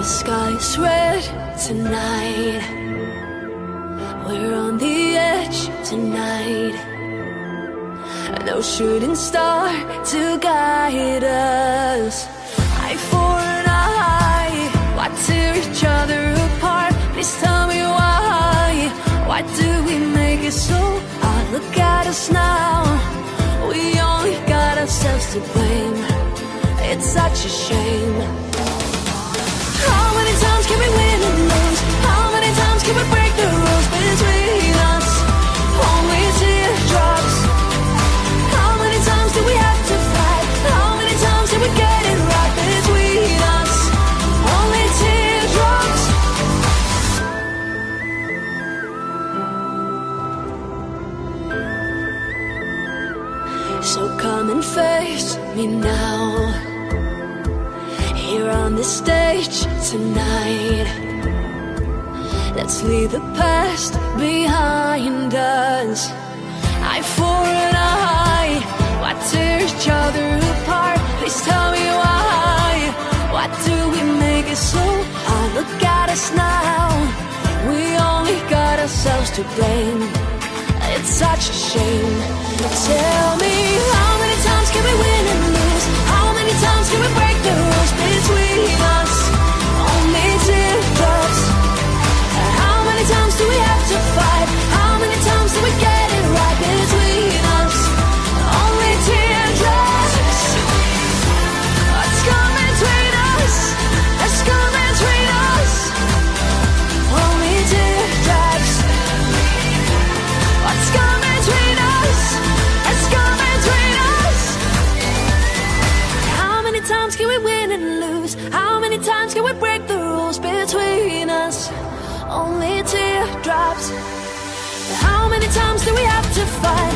Sky's red tonight. We're on the edge tonight. No shooting star to guide us. Eye for an eye. Why tear each other apart? Please tell me why. Why do we make it so hard? Look at us now. We only got ourselves to blame. It's such a shame. How many times can we win and lose? How many times can we break the rules between us? Only teardrops. How many times do we have to fight? How many times did we get it right between us? Only teardrops. So come and face me now, here on the stage tonight. Let's leave the past behind us. Eye for an eye. Why tear each other apart? Please tell me why. Why do we make it so hard? Look at us now. We only got ourselves to blame. It's such a shame. Tell me, how many times can we win and lose? How many times can we break the rules between us? Only teardrops. How many times do we have to fight? How many times do we get it right between us? Only teardrops. What's come between us? What's come between us? Only teardrops. What's come between us? What's come between us? How many times can we win and lose? How many times can we break the rules between us? Only teardrops. How many times do we have to fight?